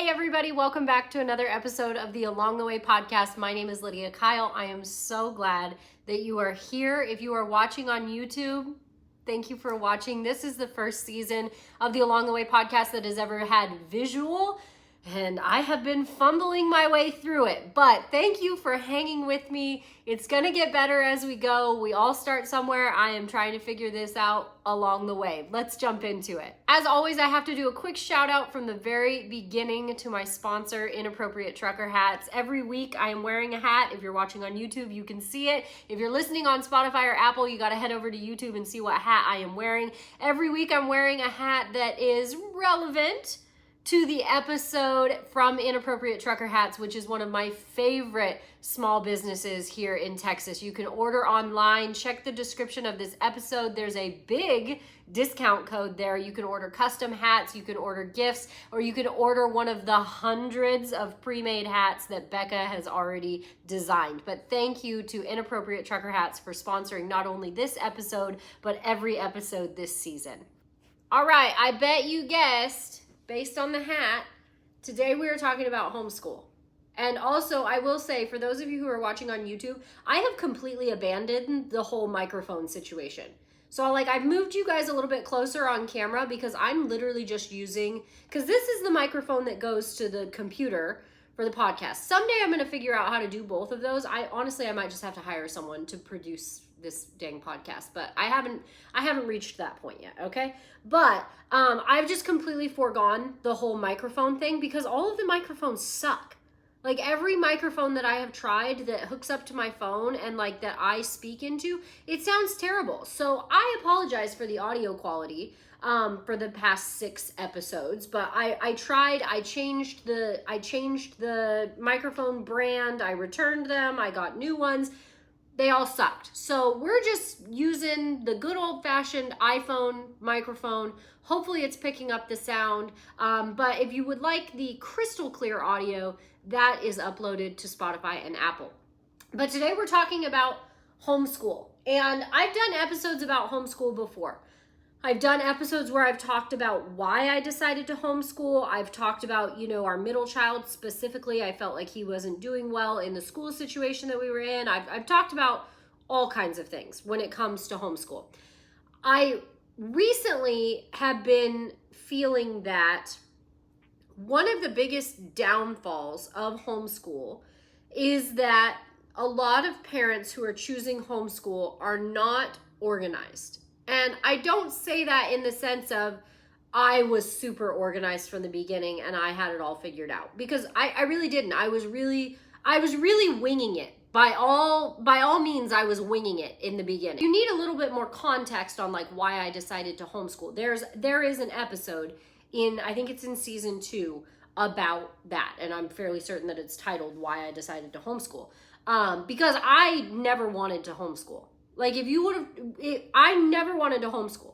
Hey everybody, welcome back to another episode of the Along the Way podcast. My name is Lydia Kyle. I am so glad that you are here. If you are watching on YouTube, thank you for watching. This is the first season of the Along the Way podcast that has ever had visual, and I have been fumbling my way through it, but thank you for hanging with me. It's gonna get better as we go. We all start somewhere. I am trying to figure this out along the way. Let's jump into it. As always, I have to do a quick shout out from the very beginning to my sponsor, Inappropriate Trucker Hats. Every week I am wearing a hat. If you're watching on YouTube, you can see it. If you're listening on Spotify or Apple, you gotta head over to YouTube and see what hat I am wearing. Every week I'm wearing a hat that is relevant to the episode from Inappropriate Trucker Hats, which is one of my favorite small businesses here in Texas. You can order online. Check the description of this episode. There's a big discount code there. You can order custom hats, you can order gifts, or you can order one of the hundreds of pre-made hats that Becca has already designed. But thank you to Inappropriate Trucker Hats for sponsoring not only this episode, but every episode this season. All right, I bet you guessed, based on the hat, today we are talking about homeschool. And also, I will say, for those of you who are watching on YouTube, I have completely abandoned the whole microphone situation. So I've moved you guys a little bit closer on camera because I'm literally just using, because this is the microphone that goes to the computer for the podcast. Someday I'm gonna figure out how to do both of those. I might just have to hire someone to produce this dang podcast, but I haven't reached that point yet, okay? But I've just completely foregone the whole microphone thing because all of the microphones suck. Like every microphone that I have tried that hooks up to my phone and that I speak into, it sounds terrible. So I apologize for the audio quality for the past 6 episodes, but I changed the microphone brand, I returned them, I got new ones. They all sucked. So we're just using the good old-fashioned iPhone microphone. Hopefully it's picking up the sound. But if you would like the crystal clear audio, that is uploaded to Spotify and Apple. But today we're talking about homeschool. And I've done episodes about homeschool before. I've done episodes where I've talked about why I decided to homeschool. I've talked about, our middle child specifically. I felt like he wasn't doing well in the school situation that we were in. I've talked about all kinds of things when it comes to homeschool. I recently have been feeling that one of the biggest downfalls of homeschool is that a lot of parents who are choosing homeschool are not organized. And I don't say that in the sense of I was super organized from the beginning and I had it all figured out, because I really didn't. I was really winging it. By all means, I was winging it in the beginning. You need a little bit more context on why I decided to homeschool. There is an episode I think it's in season 2 about that, and I'm fairly certain that it's titled Why I Decided to Homeschool. Because I never wanted to homeschool. I never wanted to homeschool.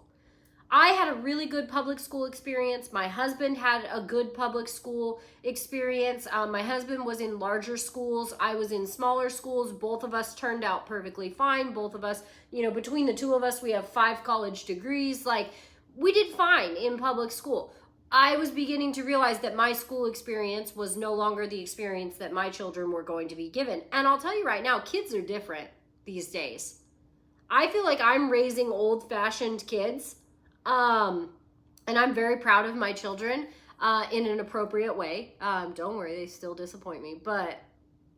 I had a really good public school experience. My husband had a good public school experience. My husband was in larger schools. I was in smaller schools. Both of us turned out perfectly fine. Both of us, between the two of us, we have 5 college degrees. We did fine in public school. I was beginning to realize that my school experience was no longer the experience that my children were going to be given. And I'll tell you right now, kids are different these days. I feel like I'm raising old-fashioned kids, and I'm very proud of my children in an appropriate way. Don't worry, they still disappoint me, but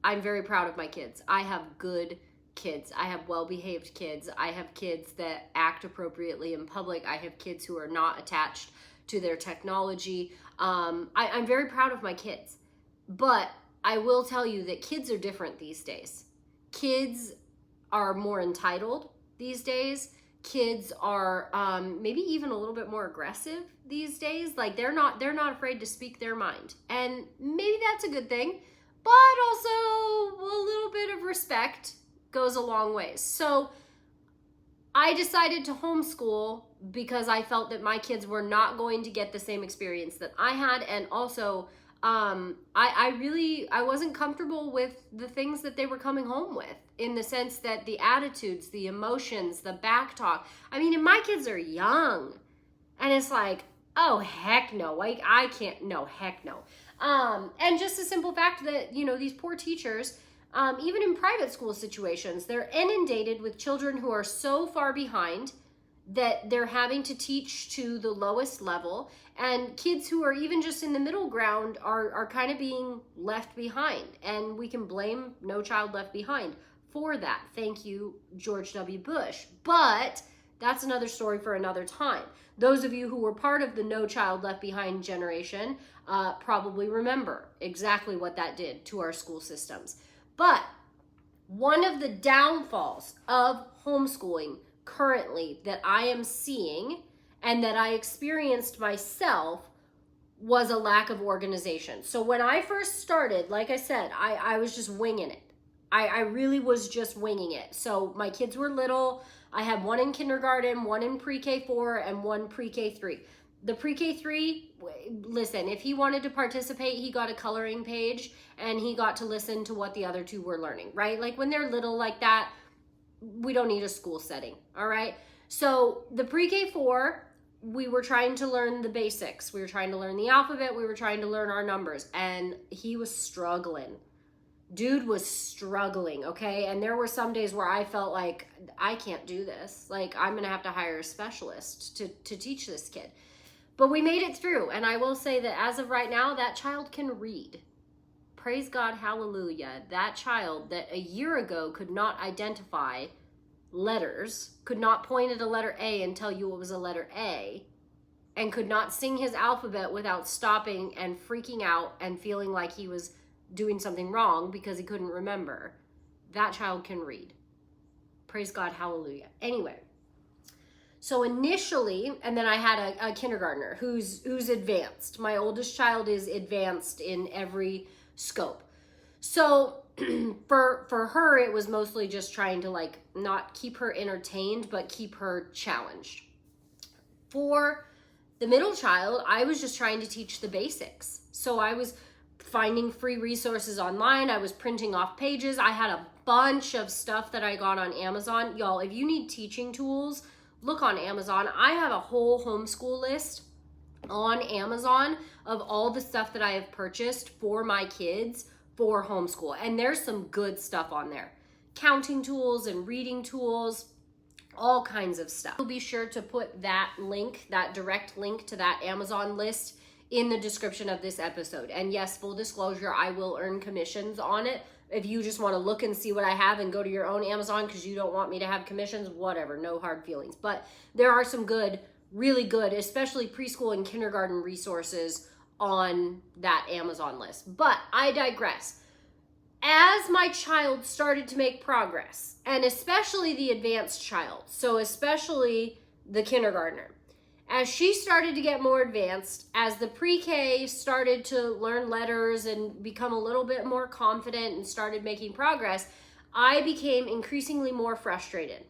I'm very proud of my kids. I have good kids. I have well-behaved kids. I have kids that act appropriately in public. I have kids who are not attached to their technology. I'm very proud of my kids, but I will tell you that kids are different these days. Kids are more entitled these days. Kids are maybe even a little bit more aggressive these days. They're not afraid to speak their mind, and maybe that's a good thing, but also a little bit of respect goes a long ways. So I decided to homeschool because I felt that my kids were not going to get the same experience that I had, and also I wasn't comfortable with the things that they were coming home with, in the sense that the attitudes, the emotions, the back talk. I mean, and my kids are young, and it's oh, heck no. I can't, no, heck no. And just a simple fact that, you know, these poor teachers, even in private school situations, they're inundated with children who are so far behind that they're having to teach to the lowest level, and kids who are even just in the middle ground are kind of being left behind. And we can blame No Child Left Behind for that. Thank you, George W. Bush. But that's another story for another time. Those of you who were part of the No Child Left Behind generation probably remember exactly what that did to our school systems. But one of the downfalls of homeschooling currently that I am seeing and that I experienced myself was a lack of organization. So when I first started, like I said, I was just winging it. I really was just winging it. So my kids were little. I had one in kindergarten, one in pre-K4, and one pre-K3. The pre-K3, listen, if he wanted to participate, he got a coloring page and he got to listen to what the other two were learning, right? Like when they're little like that, we don't need a school setting, all right? So the pre-K4, we were trying to learn the basics. We were trying to learn the alphabet. We were trying to learn our numbers, and he was struggling. Dude was struggling, okay? And there were some days where I felt like, I can't do this. Like, I'm gonna have to hire a specialist to teach this kid. But we made it through, and I will say that as of right now, that child can read. Praise God, hallelujah. That child that a year ago could not identify letters, could not point at a letter A and tell you it was a letter A, and could not sing his alphabet without stopping and freaking out and feeling like he was doing something wrong because he couldn't remember. That child can read. Praise God, hallelujah. Anyway, so initially, and then I had a kindergartner who's advanced. My oldest child is advanced in every scope. So for her, it was mostly just trying to like not keep her entertained, but keep her challenged. For the middle child, I was just trying to teach the basics. So I was finding free resources online. I was printing off pages. I had a bunch of stuff that I got on Amazon. Y'all, if you need teaching tools, look on Amazon. I have a whole homeschool list on Amazon of all the stuff that I have purchased for my kids for homeschool. And there's some good stuff on there. Counting tools and reading tools, all kinds of stuff. I'll be sure to put that link, that direct link to that Amazon list in the description of this episode. And yes, full disclosure, I will earn commissions on it. If you just want to look and see what I have and go to your own Amazon because you don't want me to have commissions, whatever, no hard feelings. But there are some good, really good, especially preschool and kindergarten resources on that Amazon list. But I digress. As my child started to make progress, and especially the advanced child, so especially the kindergartner, as she started to get more advanced, as the pre-K started to learn letters and become a little bit more confident and started making progress, I became increasingly more frustrated.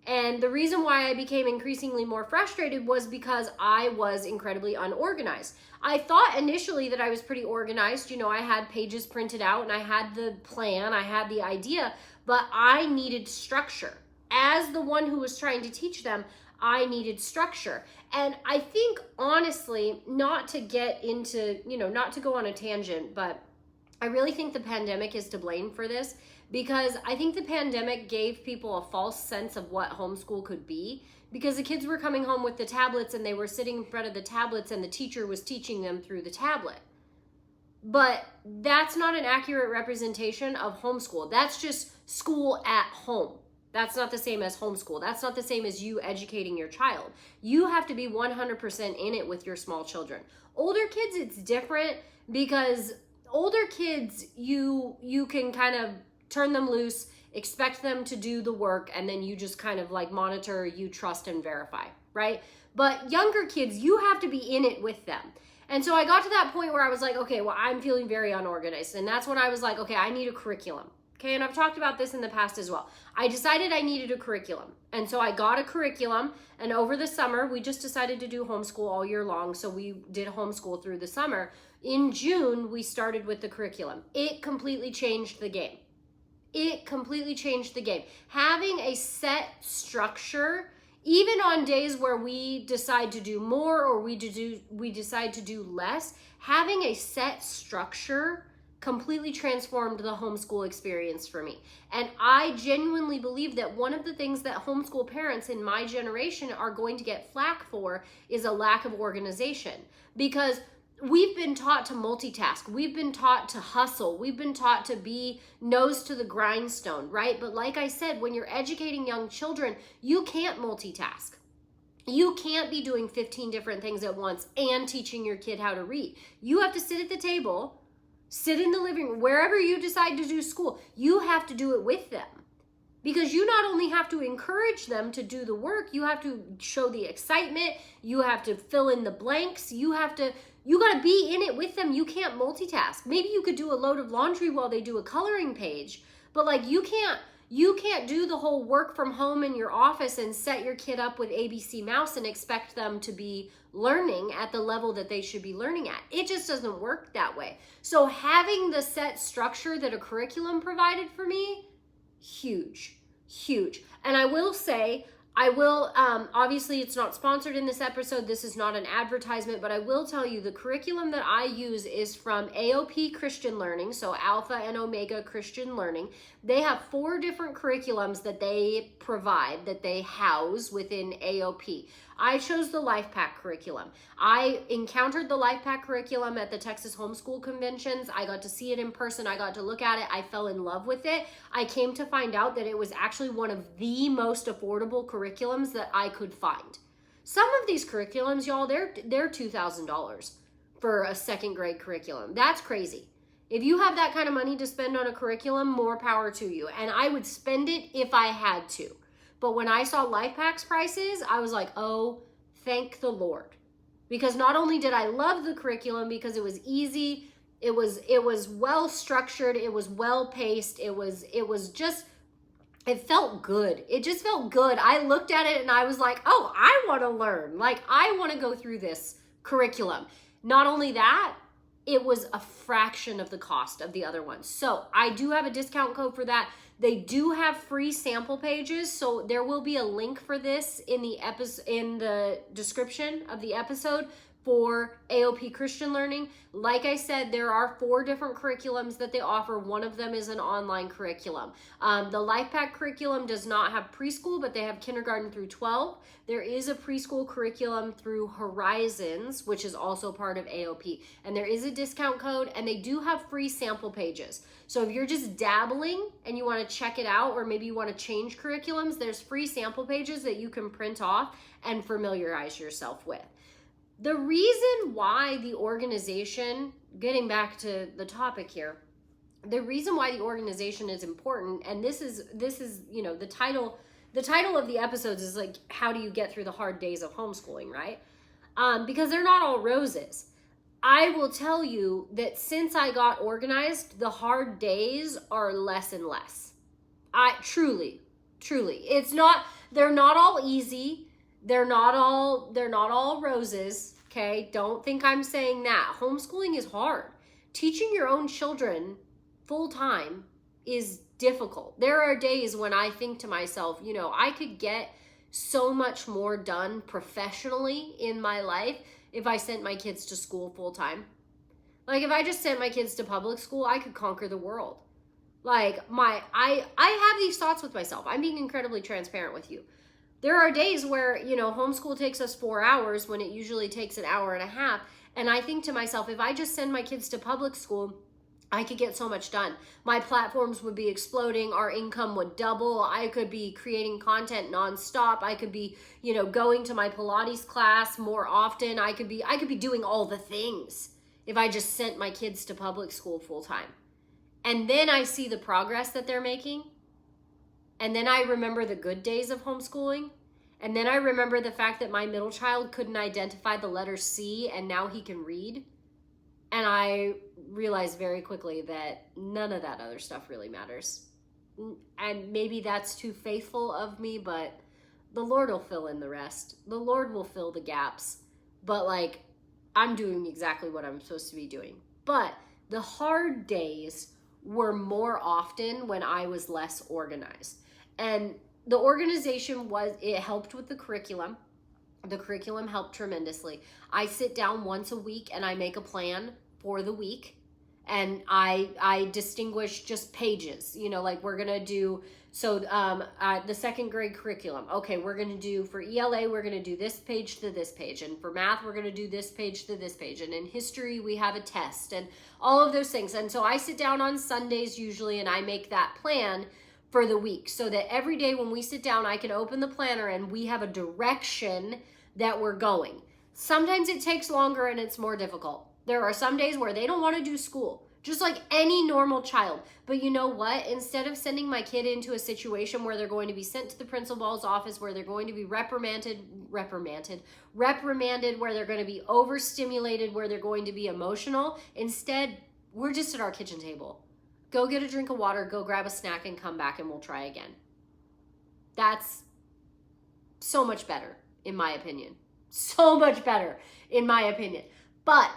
And the reason why I became increasingly more frustrated was because I was incredibly unorganized. I thought initially that I was pretty organized. You know, I had pages printed out and I had the plan, I had the idea, but I needed structure. As the one who was trying to teach them, I needed structure. And I think, honestly, not to get into, not to go on a tangent, but I really think the pandemic is to blame for this, because I think the pandemic gave people a false sense of what homeschool could be, because the kids were coming home with the tablets and they were sitting in front of the tablets and the teacher was teaching them through the tablet. But that's not an accurate representation of homeschool. That's just school at home. That's not the same as homeschool. That's not the same as you educating your child. You have to be 100% in it with your small children. Older kids, it's different, because older kids, you can kind of turn them loose, expect them to do the work, and then you just kind of like monitor, you trust and verify, right? But younger kids, you have to be in it with them. And so I got to that point where I was like, okay, well, I'm feeling very unorganized. And that's when I was like, okay, I need a curriculum. Okay, and I've talked about this in the past as well. I decided I needed a curriculum. And so I got a curriculum, and over the summer, we just decided to do homeschool all year long. So we did homeschool through the summer. In June, we started with the curriculum. It completely changed the game. It completely changed the game. Having a set structure even on days where we decide to do more or we decide to do less, having a set structure completely transformed the homeschool experience for me. And I genuinely believe that one of the things that homeschool parents in my generation are going to get flack for is a lack of organization, because we've been taught to multitask. We've been taught to hustle. We've been taught to be nose to the grindstone, right? But like I said, when you're educating young children, you can't multitask. You can't be doing 15 different things at once and teaching your kid how to read. You have to sit at the table, sit in the living room, wherever you decide to do school. You have to do it with them, because you not only have to encourage them to do the work, you have to show the excitement, you have to fill in the blanks, you got to be in it with them. You can't multitask. Maybe you could do a load of laundry while they do a coloring page, but like you can't do the whole work from home in your office and set your kid up with ABC Mouse and expect them to be learning at the level that they should be learning at. It just doesn't work that way. So having the set structure that a curriculum provided for me, huge. And I will say, obviously it's not sponsored in this episode. This is not an advertisement, but I will tell you the curriculum that I use is from AOP Christian Learning, so Alpha and Omega Christian Learning. They have 4 different curriculums that they provide, that they house within AOP. I chose the Life Pack curriculum. I encountered the Life Pack curriculum at the Texas Homeschool Conventions. I got to see it in person. I got to look at it. I fell in love with it. I came to find out that it was actually one of the most affordable curriculums that I could find. Some of these curriculums, y'all, they're $2,000 for a 2nd grade curriculum. That's crazy. If you have that kind of money to spend on a curriculum, more power to you. And I would spend it if I had to. But when I saw Life Pack's prices, I was like, oh, thank the Lord. Because not only did I love the curriculum because it was easy, it was well structured, it was well paced, it felt good. It just felt good. I looked at it and I was like, oh, I want to learn. Like, I want to go through this curriculum. Not only that, it was a fraction of the cost of the other ones. So I do have a discount code for that. They do have free sample pages, so there will be a link for this in the description of the episode for AOP Christian Learning. Like I said, there are 4 different curriculums that they offer. One of them is an online curriculum. The Life Pack curriculum does not have preschool, but they have kindergarten through 12. There is a preschool curriculum through Horizons, which is also part of AOP. And there is a discount code, and they do have free sample pages. So if you're just dabbling and you want to check it out, or maybe you want to change curriculums, there's free sample pages that you can print off and familiarize yourself with. The reason why the organization, getting back to the topic here, the reason why the organization is important, and this is, you know, the title of the episodes is like, how do you get through the hard days of homeschooling, right? Because they're not all roses. I will tell you that since I got organized, the hard days are less and less. Truly, they're not all easy. They're not all roses, okay? Don't think I'm saying that. Homeschooling is hard. Teaching your own children full time is difficult. There are days when I think to myself, you know, I could get so much more done professionally in my life if I sent my kids to school full time. Like, if I just sent my kids to public school, I could conquer the world. Like, I have these thoughts with myself. I'm being incredibly transparent with you. There are days where, you know, homeschool takes us 4 hours when it usually takes an hour and a half. And I think to myself, if I just send my kids to public school, I could get so much done. My platforms would be exploding. Our income would double. I could be creating content nonstop. I could be, you know, going to my Pilates class more often. I could be doing all the things if I just sent my kids to public school full time. And then I see the progress that they're making. And then I remember the good days of homeschooling. And then I remember the fact that my middle child couldn't identify the letter C and now he can read. And I realized very quickly that none of that other stuff really matters. And maybe that's too faithful of me, but the Lord will fill in the rest. The Lord will fill the gaps. But like, I'm doing exactly what I'm supposed to be doing. But the hard days were more often when I was less organized. And the organization it helped with the curriculum. The curriculum helped tremendously. I sit down once a week and I make a plan for the week. And I distinguish just pages, like we're going to do, the second grade curriculum. Okay, we're going to do, for ELA, we're going to do this page to this page. And for math, we're going to do this page to this page. And in history, we have a test and all of those things. And so I sit down on Sundays usually and I make that plan for the week so that every day when we sit down, I can open the planner and we have a direction that we're going. Sometimes it takes longer and it's more difficult. There are some days where they don't want to do school, just like any normal child. But you know what? Instead of sending my kid into a situation where they're going to be sent to the principal's office, where they're going to be reprimanded, where they're going to be overstimulated, where they're going to be emotional, instead, we're just at our kitchen table. Go get a drink of water, go grab a snack, and come back and we'll try again. That's so much better, in my opinion. So much better, in my opinion. But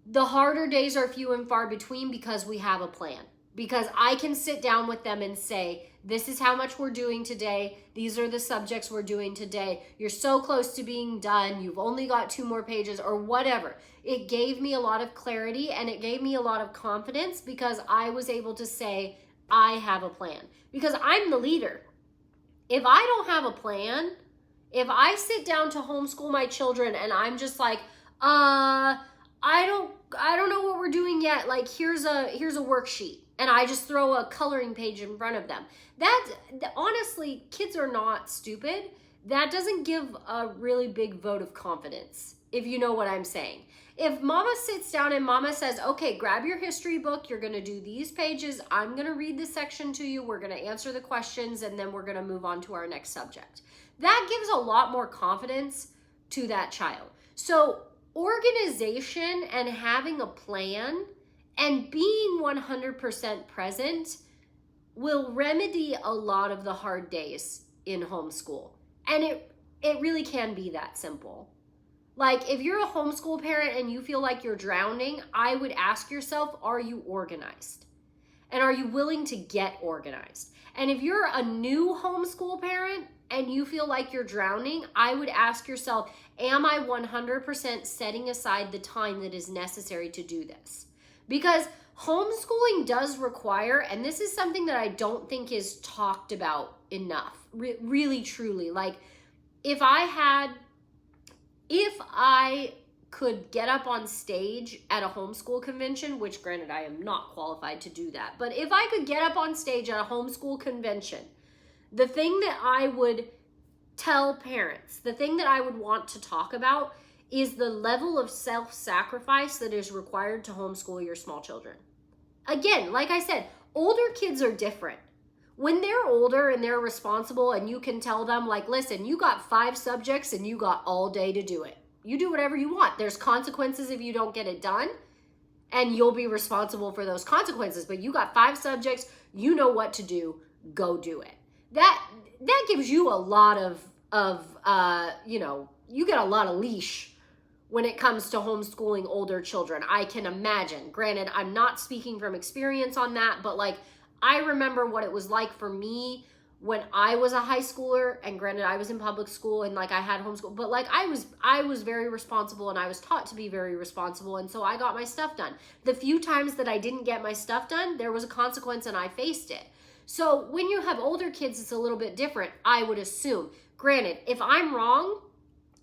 the harder days are few and far between because we have a plan. Because I can sit down with them and say, this is how much we're doing today. These are the subjects we're doing today. You're so close to being done. You've only got 2 more pages or whatever. It gave me a lot of clarity and it gave me a lot of confidence because I was able to say, I have a plan. Because I'm the leader. If I don't have a plan, if I sit down to homeschool my children and I'm just like, I don't know what we're doing yet. Like, here's a worksheet. And I just throw a coloring page in front of them. Honestly, kids are not stupid. That doesn't give a really big vote of confidence, if you know what I'm saying. If mama sits down and mama says, okay, grab your history book. You're going to do these pages. I'm going to read this section to you. We're going to answer the questions, and then we're going to move on to our next subject. That gives a lot more confidence to that child. So organization and having a plan and being 100% present will remedy a lot of the hard days in homeschool. And it really can be that simple. Like, if you're a homeschool parent and you feel like you're drowning, I would ask yourself, are you organized? And are you willing to get organized? And if you're a new homeschool parent and you feel like you're drowning, I would ask yourself, am I 100% setting aside the time that is necessary to do this? Because homeschooling does require, and this is something that I don't think is talked about enough, really, truly. Like, if I could get up on stage at a homeschool convention, which granted I am not qualified to do that, but if I could get up on stage at a homeschool convention, the thing that I would tell parents, the thing that I would want to talk about is the level of self-sacrifice that is required to homeschool your small children. Again, like I said, older kids are different. When they're older and they're responsible and you can tell them, like, listen, you got 5 subjects and you got all day to do it. You do whatever you want. There's consequences if you don't get it done, and you'll be responsible for those consequences. But you got 5 subjects, you know what to do, go do it. That gives you a lot of you get a lot of leash when it comes to homeschooling older children. I can imagine. Granted, I'm not speaking from experience on that, but like, I remember what it was like for me when I was a high schooler, and granted I was in public school and like I had homeschool, but like I was very responsible and I was taught to be very responsible, and so I got my stuff done. The few times that I didn't get my stuff done, there was a consequence and I faced it. So when you have older kids, it's a little bit different, I would assume. Granted, if I'm wrong,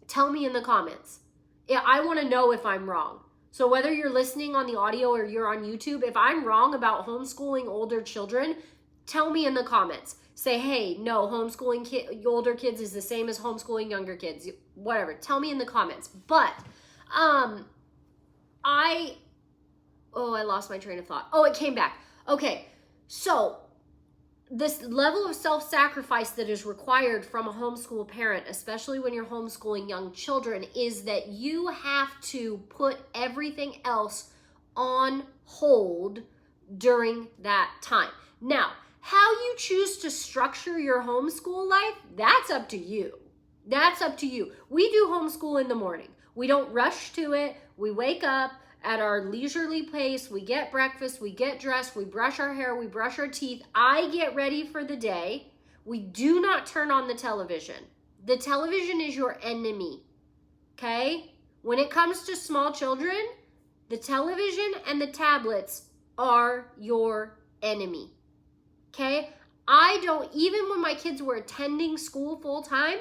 tell me in the comments. Yeah, I want to know if I'm wrong. So whether you're listening on the audio or you're on YouTube, if I'm wrong about homeschooling older children, tell me in the comments. Say, hey, no, homeschooling older kids is the same as homeschooling younger kids. Whatever. Tell me in the comments. But I lost my train of thought. Oh, it came back. Okay, so this level of self-sacrifice that is required from a homeschool parent, especially when you're homeschooling young children, is that you have to put everything else on hold during that time. Now, how you choose to structure your homeschool life, that's up to you. That's up to you. We do homeschool in the morning. We don't rush to it. We wake up at our leisurely pace. We get breakfast. We get dressed. We brush our hair. We brush our teeth. I get ready for the day. We do not turn on the television. The television is your enemy, okay? When it comes to small children, the television and the tablets are your enemy, okay? Even when my kids were attending school full time,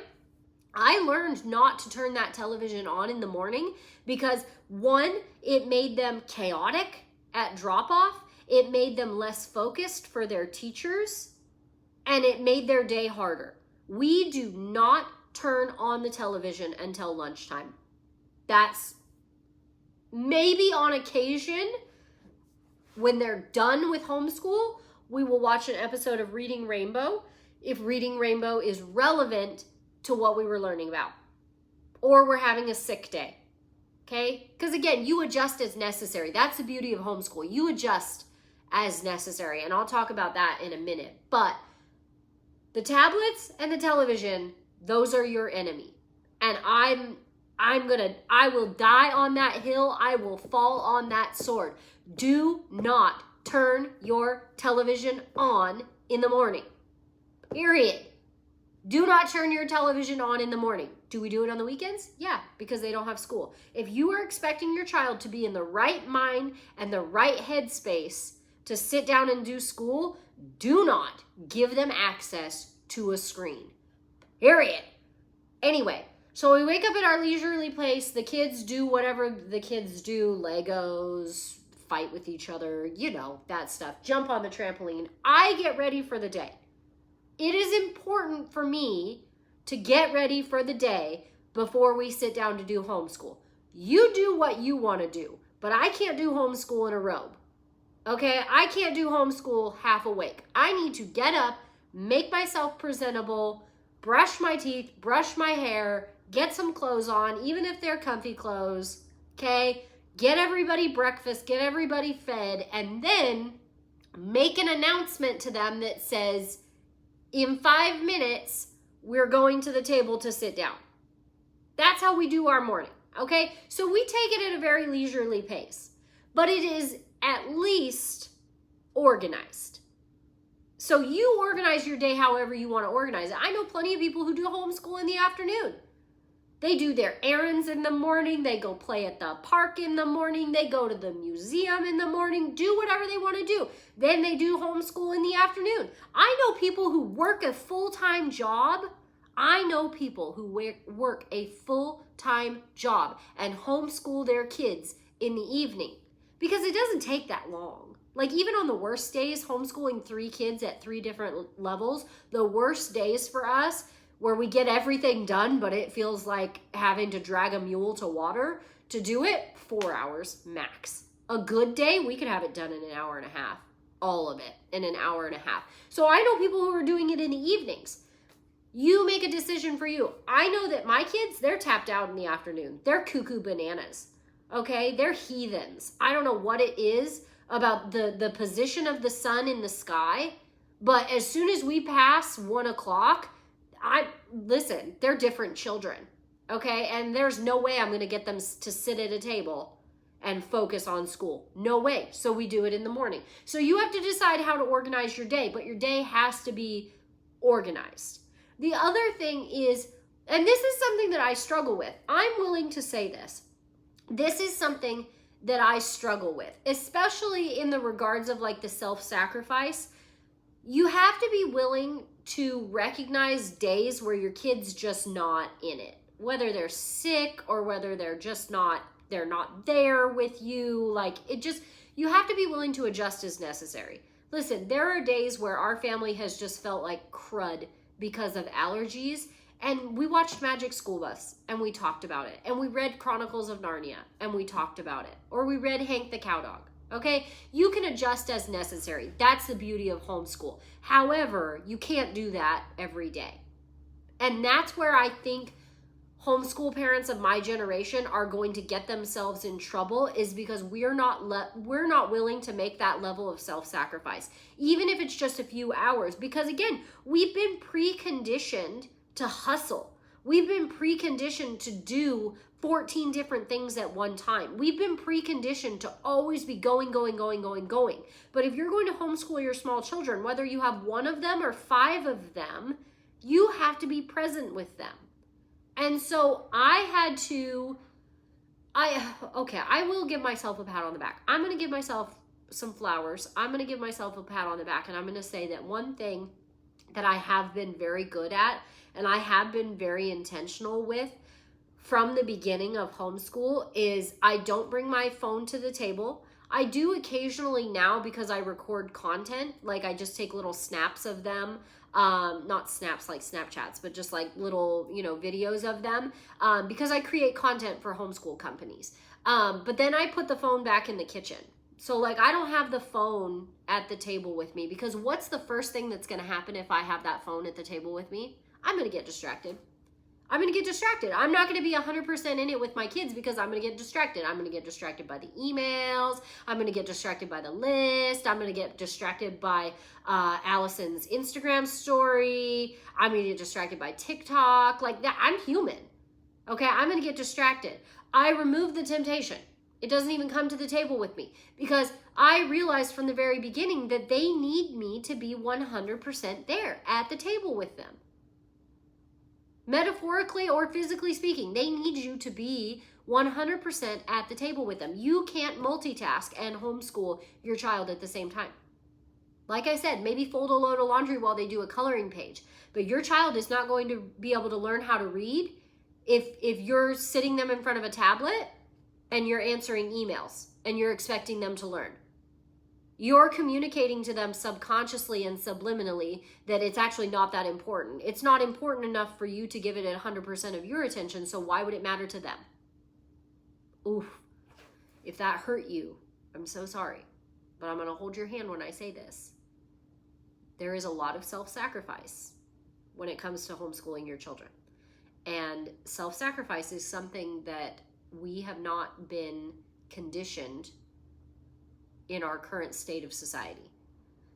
I learned not to turn that television on in the morning because, one, it made them chaotic at drop-off. It made them less focused for their teachers, and it made their day harder. We do not turn on the television until lunchtime. That's maybe on occasion when they're done with homeschool, we will watch an episode of Reading Rainbow if Reading Rainbow is relevant to what we were learning about, or we're having a sick day, okay? Because again, you adjust as necessary. That's the beauty of homeschool. You adjust as necessary, and I'll talk about that in a minute. But the tablets and the television, those are your enemy. And I will die on that hill. I will fall on that sword. Do not turn your television on in the morning. Period. Do not turn your television on in the morning. Do we do it on the weekends? Yeah, because they don't have school. If you are expecting your child to be in the right mind and the right headspace to sit down and do school, do not give them access to a screen. Period. Anyway, so we wake up at our leisurely pace. The kids do whatever the kids do, Legos, fight with each other, you know, that stuff. Jump on the trampoline. I get ready for the day. It is important for me to get ready for the day before we sit down to do homeschool. You do what you want to do, but I can't do homeschool in a robe. Okay? I can't do homeschool half awake. I need to get up, make myself presentable, brush my teeth, brush my hair, get some clothes on, even if they're comfy clothes, okay? Get everybody breakfast, get everybody fed, and then make an announcement to them that says, in 5 minutes, we're going to the table to sit down. That's how we do our morning, okay? So we take it at a very leisurely pace, but it is at least organized. So you organize your day however you want to organize it. I know plenty of people who do homeschool in the afternoon. They do their errands in the morning. They go play at the park in the morning. They go to the museum in the morning. Do whatever they want to do. Then they do homeschool in the afternoon. I know people who work a full-time job. I know people who work a full-time job and homeschool their kids in the evening because it doesn't take that long. Like even on the worst days, homeschooling 3 kids at 3 different levels, the worst days for us where we get everything done, but it feels like having to drag a mule to water to do it, 4 hours max. A good day, we could have it done in an hour and a half. All of it in an hour and a half. So I know people who are doing it in the evenings. You make a decision for you. I know that my kids, they're tapped out in the afternoon. They're cuckoo bananas, okay? They're heathens. I don't know what it is about the position of the sun in the sky, but as soon as we pass 1 o'clock, listen, they're different children, okay? And there's no way I'm going to get them to sit at a table and focus on school. No way. So we do it in the morning. So you have to decide how to organize your day, but your day has to be organized. The other thing is, and this is something that I struggle with. I'm willing to say this. This is something that I struggle with, especially in the regards of like the self-sacrifice. You have to be willing to recognize days where your kid's just not in it, whether they're sick or whether they're not there with you. Like you have to be willing to adjust as necessary. Listen, there are days where our family has just felt like crud because of allergies, and we watched Magic School Bus and we talked about it, and we read Chronicles of Narnia and we talked about it, or we read Hank the Cowdog. Okay, you can adjust as necessary. That's the beauty of homeschool. However, you can't do that every day. And that's where I think homeschool parents of my generation are going to get themselves in trouble, is because we're not willing to make that level of self-sacrifice, even if it's just a few hours. Because again, we've been preconditioned to hustle. We've been preconditioned to do 14 different things at one time. We've been preconditioned to always be going. But if you're going to homeschool your small children, whether you have one of them or 5 of them, you have to be present with them. And so I will give myself a pat on the back. I'm going to give myself some flowers. I'm going to give myself a pat on the back. And I'm going to say that one thing that I have been very good at, and I have been very intentional with from the beginning of homeschool, is I don't bring my phone to the table. I do occasionally now because I record content. Like I just take little snaps of them. Not snaps like Snapchats, but just like little, videos of them, because I create content for homeschool companies. But then I put the phone back in the kitchen. So like I don't have the phone at the table with me, because what's the first thing that's going to happen if I have that phone at the table with me? I'm going to get distracted. I'm not going to be 100% in it with my kids because I'm going to get distracted. I'm going to get distracted by the emails. I'm going to get distracted by the list. I'm going to get distracted by Allison's Instagram story. I'm going to get distracted by TikTok. Like that. I'm human. Okay. I'm going to get distracted. I remove the temptation. It doesn't even come to the table with me because I realized from the very beginning that they need me to be 100% there at the table with them. Metaphorically or physically speaking, they need you to be 100% at the table with them. You can't multitask and homeschool your child at the same time. Like I said, maybe fold a load of laundry while they do a coloring page, but your child is not going to be able to learn how to read if you're sitting them in front of a tablet and you're answering emails and you're expecting them to learn. You're communicating to them subconsciously and subliminally that it's actually not that important. It's not important enough for you to give it 100% of your attention, so why would it matter to them? Oof. If that hurt you, I'm so sorry. But I'm going to hold your hand when I say this. There is a lot of self-sacrifice when it comes to homeschooling your children. And self-sacrifice is something that we have not been conditioned in our current state of society.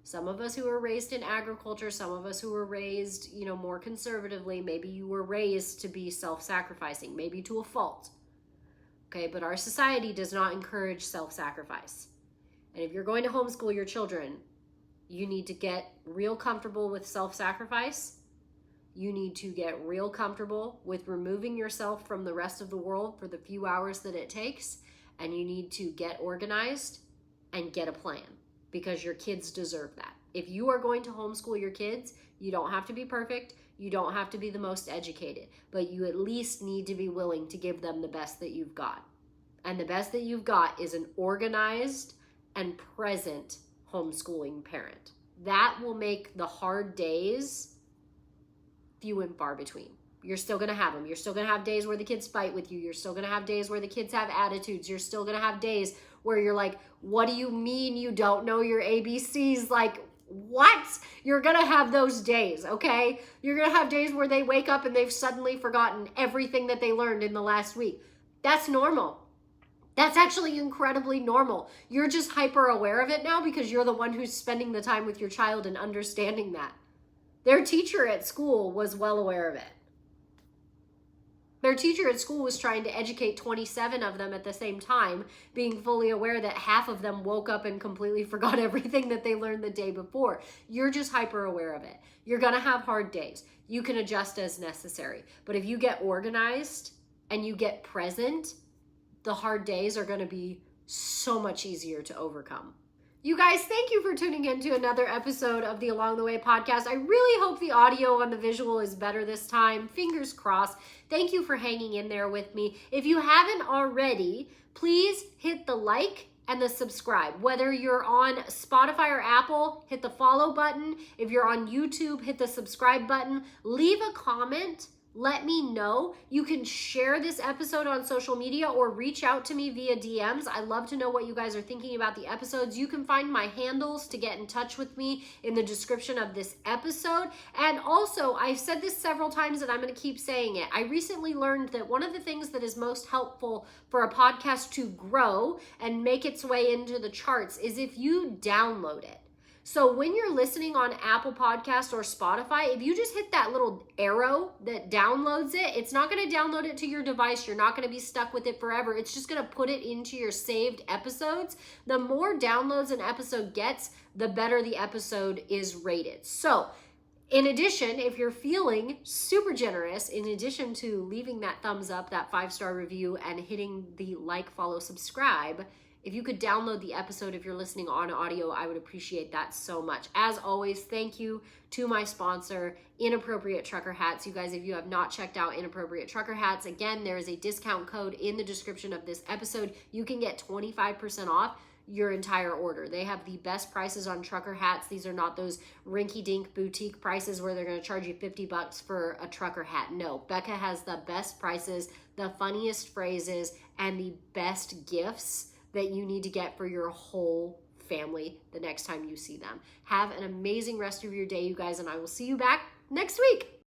Some of us who were raised in agriculture, some of us who were raised, more conservatively, maybe you were raised to be self-sacrificing, maybe to a fault. Okay, but our society does not encourage self-sacrifice. And if you're going to homeschool your children, you need to get real comfortable with self-sacrifice. You need to get real comfortable with removing yourself from the rest of the world for the few hours that it takes. And you need to get organized and get a plan, because your kids deserve that. If you are going to homeschool your kids, you don't have to be perfect. You don't have to be the most educated, but you at least need to be willing to give them the best that you've got. And the best that you've got is an organized and present homeschooling parent. That will make the hard days few and far between. You're still going to have them. You're still going to have days where the kids fight with you. You're still going to have days where the kids have attitudes. You're still going to have days where you're like, what do you mean you don't know your ABCs? Like, what? You're going to have those days, okay? You're going to have days where they wake up and they've suddenly forgotten everything that they learned in the last week. That's normal. That's actually incredibly normal. You're just hyper aware of it now because you're the one who's spending the time with your child and understanding that. Their teacher at school was well aware of it. Their teacher at school was trying to educate 27 of them at the same time, being fully aware that half of them woke up and completely forgot everything that they learned the day before. You're just hyper aware of it. You're going to have hard days. You can adjust as necessary. But if you get organized and you get present, the hard days are going to be so much easier to overcome. You guys, thank you for tuning in to another episode of the Along the Way podcast. I really hope the audio and the visual is better this time. Fingers crossed. Thank you for hanging in there with me. If you haven't already, please hit the like and the subscribe. Whether you're on Spotify or Apple, hit the follow button. If you're on YouTube, hit the subscribe button. Leave a comment. Let me know. You can share this episode on social media or reach out to me via DMs. I love to know what you guys are thinking about the episodes. You can find my handles to get in touch with me in the description of this episode. And also, I've said this several times and I'm going to keep saying it. I recently learned that one of the things that is most helpful for a podcast to grow and make its way into the charts is if you download it. So when you're listening on Apple Podcast or Spotify, if you just hit that little arrow that downloads it, it's not going to download it to your device. You're not going to be stuck with it forever. It's just going to put it into your saved episodes. The more downloads an episode gets, the better the episode is rated. So in addition, if you're feeling super generous, in addition to leaving that thumbs up, that 5-star review, and hitting the like, follow, subscribe, if you could download the episode if you're listening on audio, I would appreciate that so much. As always, thank you to my sponsor, Inappropriate Trucker Hats. You guys, if you have not checked out Inappropriate Trucker Hats, again, there is a discount code in the description of this episode. You can get 25% off your entire order. They have the best prices on trucker hats. These are not those rinky-dink boutique prices where they're going to charge you $50 for a trucker hat. No, Becca has the best prices, the funniest phrases, and the best gifts that you need to get for your whole family the next time you see them. Have an amazing rest of your day, you guys, and I will see you back next week.